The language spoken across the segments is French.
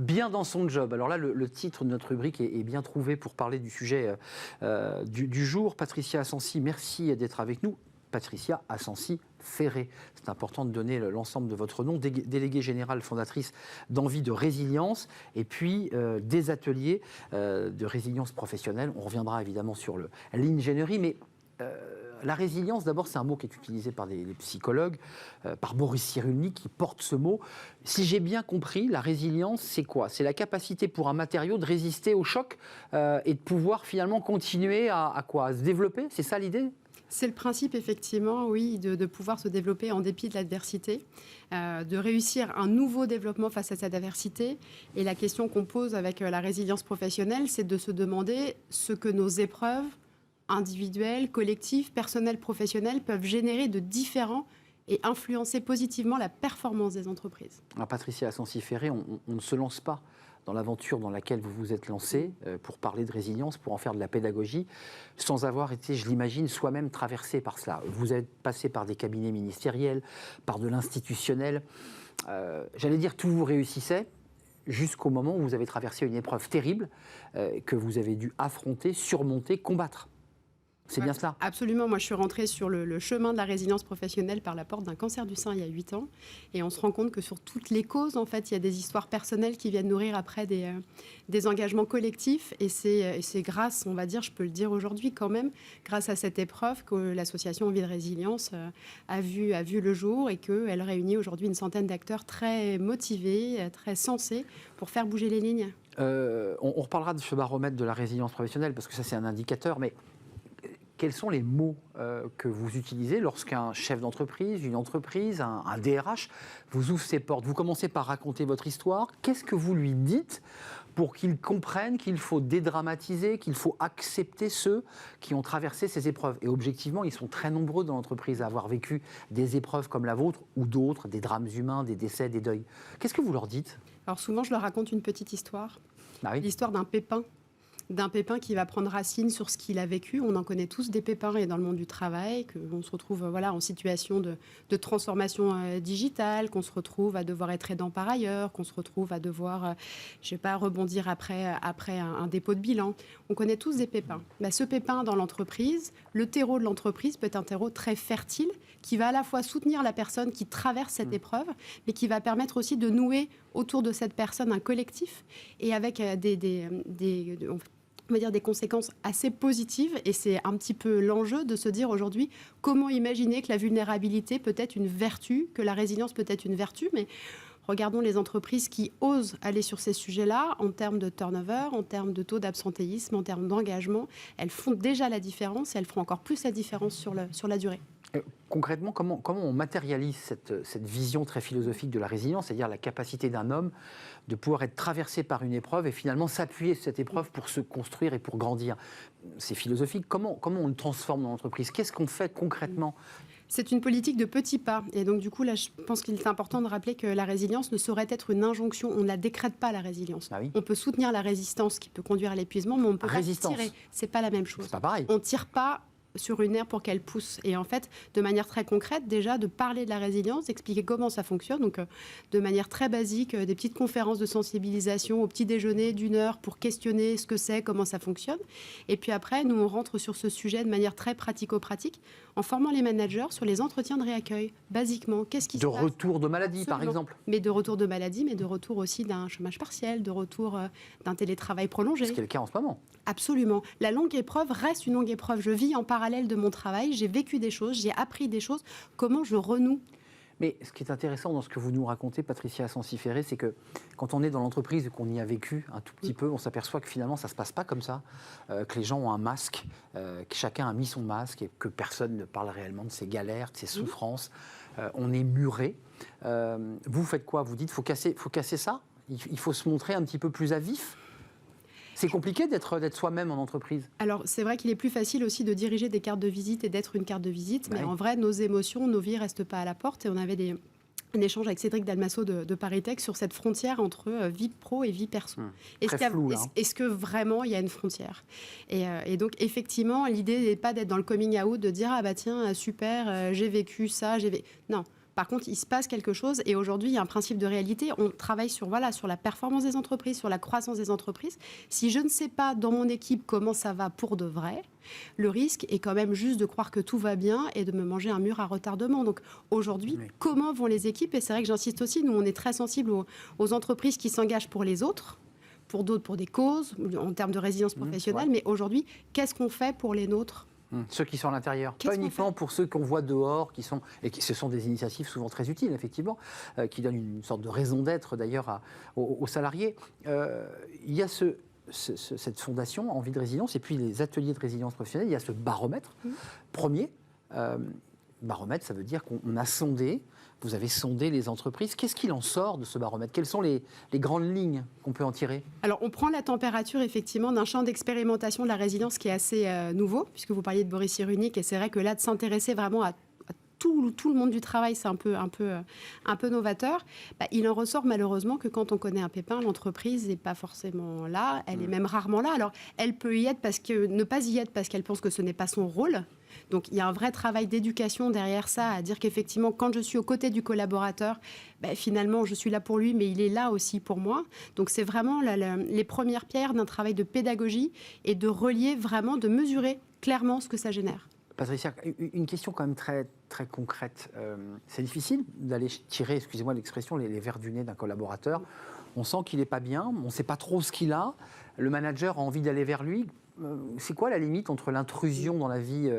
bien dans son job. Alors là, le titre de notre rubrique est bien trouvé pour parler du sujet du jour. Patricia Asensi, merci d'être avec nous. Patricia Asensi-Ferré. C'est important de donner l'ensemble de votre nom. Déléguée générale fondatrice d'Envie de Résilience et puis des ateliers de résilience professionnelle. On reviendra évidemment sur l'ingénierie, mais la résilience, d'abord, c'est un mot qui est utilisé par les psychologues, par Boris Cyrulnik qui porte ce mot. Si j'ai bien compris, la résilience, c'est quoi? C'est la capacité pour un matériau de résister au choc et de pouvoir finalement continuer à se développer. C'est ça l'idée? C'est le principe, effectivement, oui, de pouvoir se développer en dépit de l'adversité, de réussir un nouveau développement face à cette adversité. Et la question qu'on pose avec la résilience professionnelle, c'est de se demander ce que nos épreuves individuelles, collectives, personnelles, professionnelles peuvent générer de différents et influencer positivement la performance des entreprises. Alors, Patricia Asensi-Ferré, on ne se lance pas dans l'aventure dans laquelle vous vous êtes lancé pour parler de résilience, pour en faire de la pédagogie, sans avoir été, je l'imagine, soi-même traversé par cela. Vous êtes passé par des cabinets ministériels, par de l'institutionnel. J'allais dire, tout vous réussissait jusqu'au moment où vous avez traversé une épreuve terrible que vous avez dû affronter, surmonter, combattre. C'est bien cela? Absolument. Moi, je suis rentrée sur le chemin de la résilience professionnelle par la porte d'un cancer du sein il y a 8 ans. Et on se rend compte que sur toutes les causes, en fait, il y a des histoires personnelles qui viennent nourrir après des engagements collectifs. Et c'est grâce, on va dire, je peux le dire aujourd'hui quand même, grâce à cette épreuve que l'association Envie de Résilience a vu le jour et qu'elle réunit aujourd'hui une centaine d'acteurs très motivés, très sensés pour faire bouger les lignes. On reparlera de ce baromètre de la résilience professionnelle parce que ça, c'est un indicateur, mais quels sont les mots que vous utilisez lorsqu'un chef d'entreprise, une entreprise, un DRH vous ouvre ses portes? Vous commencez par raconter votre histoire. Qu'est-ce que vous lui dites pour qu'il comprenne qu'il faut dédramatiser, qu'il faut accepter ceux qui ont traversé ces épreuves? Et objectivement, ils sont très nombreux dans l'entreprise à avoir vécu des épreuves comme la vôtre ou d'autres, des drames humains, des décès, des deuils. Qu'est-ce que vous leur dites? Alors souvent, je leur raconte une petite histoire. Ah oui. L'histoire d'un pépin qui va prendre racine sur ce qu'il a vécu. On en connaît tous des pépins et dans le monde du travail, qu'on se retrouve en situation de transformation digitale, qu'on se retrouve à devoir être aidant par ailleurs, qu'on se retrouve à devoir, rebondir après un dépôt de bilan. On connaît tous des pépins. Ce pépin dans l'entreprise, le terreau de l'entreprise peut être un terreau très fertile qui va à la fois soutenir la personne qui traverse cette épreuve, mais qui va permettre aussi de nouer autour de cette personne un collectif et avec on va dire des conséquences assez positives. Et c'est un petit peu l'enjeu de se dire aujourd'hui comment imaginer que la vulnérabilité peut être une vertu, que la résilience peut être une vertu, mais regardons les entreprises qui osent aller sur ces sujets-là en termes de turnover, en termes de taux d'absentéisme, en termes d'engagement. Elles font déjà la différence et elles feront encore plus la différence sur la durée. Concrètement, comment on matérialise cette vision très philosophique de la résilience, c'est-à-dire la capacité d'un homme de pouvoir être traversé par une épreuve et finalement s'appuyer sur cette épreuve pour se construire et pour grandir? C'est philosophique. Comment on le transforme dans l'entreprise? Qu'est-ce qu'on fait concrètement? C'est une politique de petits pas. Et donc, du coup, là, je pense qu'il est important de rappeler que la résilience ne saurait être une injonction. On ne la décrète pas, la résilience. Ah oui. On peut soutenir la résistance qui peut conduire à l'épuisement, mais on ne peut pas tirer. C'est pas la même chose. C'est pas pareil. On ne tire pas sur une herbe pour qu'elle pousse. Et en fait, de manière très concrète, déjà, de parler de la résilience, d'expliquer comment ça fonctionne. Donc, de manière très basique, des petites conférences de sensibilisation au petit déjeuner d'1 heure pour questionner ce que c'est, comment ça fonctionne. Et puis après, nous, on rentre sur ce sujet de manière très pratico-pratique en formant les managers sur les entretiens de réaccueil. Basiquement, qu'est-ce qui se passe ? De retour de maladie, Absolument. par exemple. Mais de retour de maladie, mais de retour aussi d'un chômage partiel, de retour d'un télétravail prolongé. Ce qui est le cas en ce moment. Absolument. La longue épreuve reste une longue épreuve. Je vis en parallèle de mon travail, j'ai vécu des choses, j'ai appris des choses. Comment je renoue ? Mais ce qui est intéressant dans ce que vous nous racontez, Patricia Asensi-Ferré, c'est que quand on est dans l'entreprise et qu'on y a vécu un tout petit peu, on s'aperçoit que finalement ça ne se passe pas comme ça, que les gens ont un masque, que chacun a mis son masque et que personne ne parle réellement de ses galères, de ses souffrances. On est muré. Vous faites quoi ? Vous dites faut casser ça ? Il faut se montrer un petit peu plus à vif ? C'est compliqué d'être soi-même en entreprise. Alors, c'est vrai qu'il est plus facile aussi de diriger des cartes de visite et d'être une carte de visite, mais en vrai, nos émotions, nos vies ne restent pas à la porte. Et on avait un échange avec Cédric Dalmasso de Paris Tech sur cette frontière entre vie pro et vie perso. Est-ce que vraiment il y a une frontière ? Et donc, effectivement, l'idée n'est pas d'être dans le coming out, de dire « Ah bah tiens, super, j'ai vécu ça, Non. Par contre, il se passe quelque chose et aujourd'hui, il y a un principe de réalité. On travaille sur la performance des entreprises, sur la croissance des entreprises. Si je ne sais pas dans mon équipe comment ça va pour de vrai, le risque est quand même juste de croire que tout va bien et de me manger un mur à retardement. Donc aujourd'hui, comment vont les équipes? Et c'est vrai que j'insiste aussi, nous on est très sensibles aux entreprises qui s'engagent pour les autres, pour d'autres, pour des causes, en termes de résilience professionnelle. Mais aujourd'hui, qu'est-ce qu'on fait pour les nôtres? Ceux qui sont à l'intérieur, pas uniquement pour ceux qu'on voit dehors, ce sont des initiatives souvent très utiles, effectivement, qui donnent une sorte de raison d'être d'ailleurs aux salariés. Il y a cette fondation Envie de résilience et puis les ateliers de résilience professionnelle. Il y a ce baromètre premier. Baromètre, ça veut dire qu'on a sondé, vous avez sondé les entreprises. Qu'est-ce qu'il en sort de ce baromètre? Quelles sont les grandes lignes qu'on peut en tirer? Alors, on prend la température, effectivement, d'un champ d'expérimentation de la résilience qui est assez nouveau, puisque vous parliez de Boris Cyrulnik, et c'est vrai que là, de s'intéresser vraiment à tout le monde du travail, c'est un peu novateur. Il en ressort malheureusement que quand on connaît un pépin, l'entreprise n'est pas forcément là, elle est même rarement là. Alors, elle peut y être ne pas y être parce qu'elle pense que ce n'est pas son rôle. Donc, il y a un vrai travail d'éducation derrière ça, à dire qu'effectivement, quand je suis aux côtés du collaborateur, finalement, je suis là pour lui, mais il est là aussi pour moi. Donc, c'est vraiment les premières pierres d'un travail de pédagogie et de relier vraiment, de mesurer clairement ce que ça génère. Patricia, une question quand même très, très concrète. C'est difficile d'aller tirer, excusez-moi l'expression, les vers du nez d'un collaborateur. On sent qu'il n'est pas bien, on ne sait pas trop ce qu'il a. Le manager a envie d'aller vers lui. C'est quoi la limite entre l'intrusion dans la vie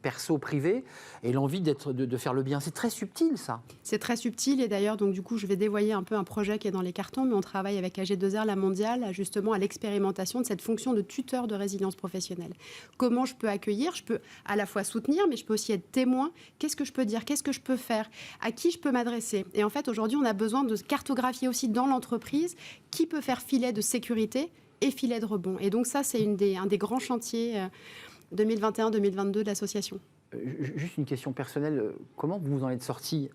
perso-privée et l'envie de faire le bien? C'est très subtil, ça. C'est très subtil et d'ailleurs, donc du coup, je vais dévoyer un peu un projet qui est dans les cartons, mais on travaille avec AG2R, la mondiale, justement à l'expérimentation de cette fonction de tuteur de résilience professionnelle. Comment je peux accueillir? Je peux à la fois soutenir, mais je peux aussi être témoin. Qu'est-ce que je peux dire? Qu'est-ce que je peux faire? À qui je peux m'adresser? Et en fait, aujourd'hui, on a besoin de cartographier aussi dans l'entreprise qui peut faire filet de sécurité et filet de rebond. Et donc ça, c'est un des grands chantiers 2021-2022 de l'association. Juste une question personnelle, comment vous en êtes sorti?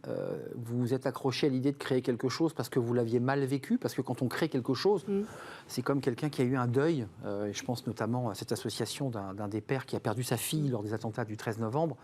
Vous vous êtes accroché à l'idée de créer quelque chose parce que vous l'aviez mal vécu? Parce que quand on crée quelque chose, c'est comme quelqu'un qui a eu un deuil. Je pense notamment à cette association d'un des pères qui a perdu sa fille lors des attentats du 13 novembre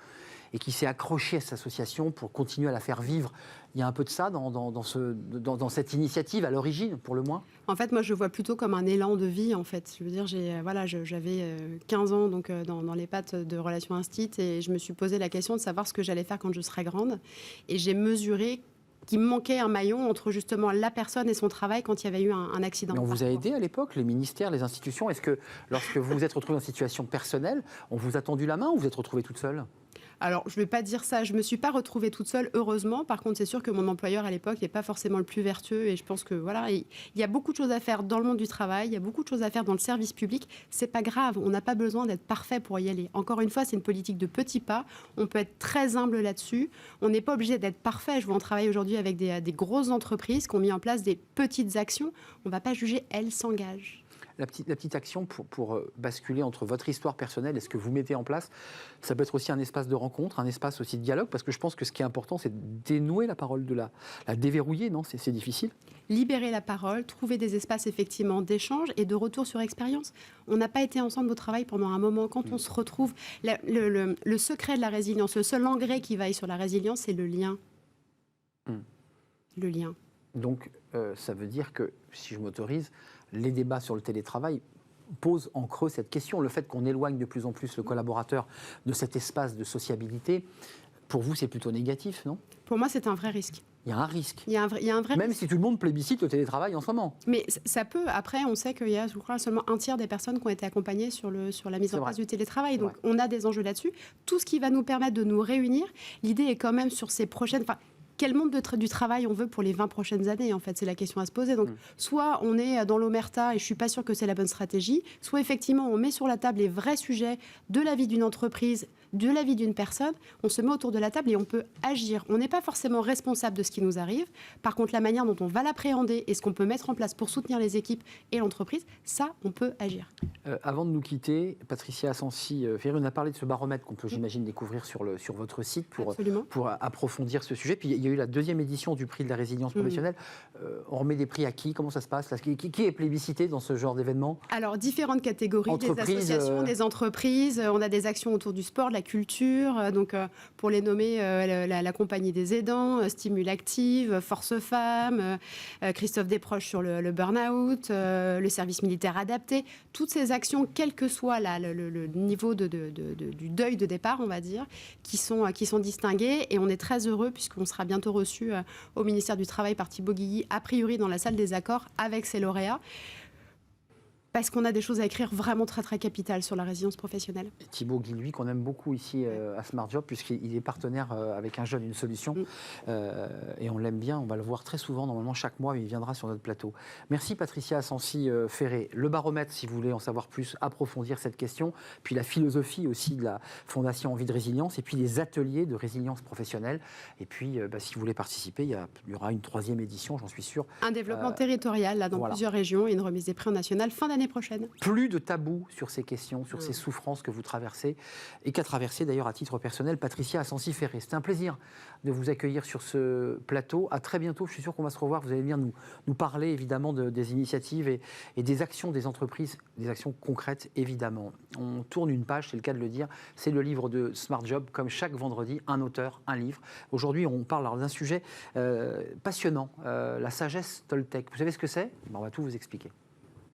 et qui s'est accroché à cette association pour continuer à la faire vivre. Il y a un peu de ça dans cette initiative, à l'origine, pour le moins? En fait, moi, je vois plutôt comme un élan de vie, en fait. Je veux dire, j'avais 15 ans donc, dans les pattes de Relations Instit et je me suis posé la question de savoir ce que j'allais faire quand je serais grande. Et j'ai mesuré qu'il me manquait un maillon entre justement la personne et son travail quand il y avait eu un accident. Mais on vous a aidé à l'époque, les ministères, les institutions? Est-ce que lorsque vous vous êtes retrouvée dans une situation personnelle, on vous a tendu la main ou vous êtes retrouvée toute seule? Alors, je ne vais pas dire ça. Je ne me suis pas retrouvée toute seule, heureusement. Par contre, c'est sûr que mon employeur, à l'époque, n'est pas forcément le plus vertueux. Et je pense que, voilà, il y a beaucoup de choses à faire dans le monde du travail. Il y a beaucoup de choses à faire dans le service public. Ce n'est pas grave. On n'a pas besoin d'être parfait pour y aller. Encore une fois, c'est une politique de petits pas. On peut être très humble là-dessus. On n'est pas obligé d'être parfait. Je vois, on travaille aujourd'hui avec des grosses entreprises qui ont mis en place des petites actions. On ne va pas juger, elles s'engagent. La petite action pour basculer entre votre histoire personnelle et ce que vous mettez en place, ça peut être aussi un espace de rencontre, un espace aussi de dialogue, parce que je pense que ce qui est important, c'est de dénouer la parole, de la déverrouiller, non? C'est difficile. Libérer la parole, trouver des espaces effectivement d'échange et de retour sur expérience. On n'a pas été ensemble au travail pendant un moment. Quand on se retrouve, le secret de la résilience, le seul engrais qui vaille sur la résilience, c'est le lien. Le lien. Donc, ça veut dire que, si je m'autorise, les débats sur le télétravail posent en creux cette question. Le fait qu'on éloigne de plus en plus le collaborateur de cet espace de sociabilité, pour vous, c'est plutôt négatif, non? Pour moi, c'est un vrai risque. Il y a un risque. Il y a un vrai Même risque. si tout le monde plébiscite le télétravail en ce moment. Mais ça peut. Après, on sait qu'il y a, je crois, seulement un tiers des personnes qui ont été accompagnées sur la mise en place du télétravail. Donc, on a des enjeux là-dessus. Tout ce qui va nous permettre de nous réunir, l'idée est quand même sur ces prochaines... Quel monde du travail on veut pour les 20 prochaines années, en fait, c'est la question à se poser. Donc, soit on est dans l'omerta et je ne suis pas sûre que c'est la bonne stratégie, soit effectivement on met sur la table les vrais sujets de la vie d'une entreprise, de la vie d'une personne, on se met autour de la table et on peut agir. On n'est pas forcément responsable de ce qui nous arrive. Par contre, la manière dont on va l'appréhender et ce qu'on peut mettre en place pour soutenir les équipes et l'entreprise, ça, on peut agir. Avant de nous quitter, Patricia Asensi-Ferré, on a parlé de ce baromètre qu'on peut, j'imagine, découvrir sur votre site pour approfondir ce sujet. Puis il y a eu la deuxième édition du prix de la résilience professionnelle. On remet des prix à qui? Comment ça se passe? Qui est plébiscité dans ce genre d'événement? Alors, différentes catégories, des associations, des entreprises. On a des actions autour du sport, de la culture, donc pour les nommer, la compagnie des aidants, Stimule Active, Force Femmes, Christophe Desproges sur le burn-out, le service militaire adapté, toutes ces actions, quel que soit le niveau du deuil de départ, on va dire, qui sont distinguées. Et on est très heureux puisqu'on sera bientôt reçu au ministère du Travail par Thibaut Guilly, a priori dans la salle des accords avec ses lauréats. Parce qu'on a des choses à écrire vraiment très très capitales sur la résilience professionnelle. Et Thibaut Guilluy, qu'on aime beaucoup ici à Smart Job, puisqu'il est partenaire avec Un jeune, une solution. Et on l'aime bien, on va le voir très souvent, normalement chaque mois, il viendra sur notre plateau. Merci Patricia Asensi-Ferré. Le baromètre, si vous voulez en savoir plus, approfondir cette question, puis la philosophie aussi de la Fondation Envie de Résilience, et puis les ateliers de résilience professionnelle. Et puis, si vous voulez participer, il y aura une 3e édition, j'en suis sûr. Un développement territorial là, dans plusieurs régions et une remise des prix en national fin d'année prochaine. Plus de tabous sur ces questions, sur ces souffrances que vous traversez et qu'a traversé d'ailleurs à titre personnel Patricia Asensi-Ferré. C'était un plaisir de vous accueillir sur ce plateau. À très bientôt, je suis sûr qu'on va se revoir. Vous allez venir nous parler évidemment des initiatives et des actions des entreprises, des actions concrètes évidemment. On tourne une page, c'est le cas de le dire, c'est le livre de Smart Job, comme chaque vendredi, un auteur, un livre. Aujourd'hui, on parle d'un sujet passionnant, la sagesse Toltec. Vous savez ce que c'est ? On va tout vous expliquer.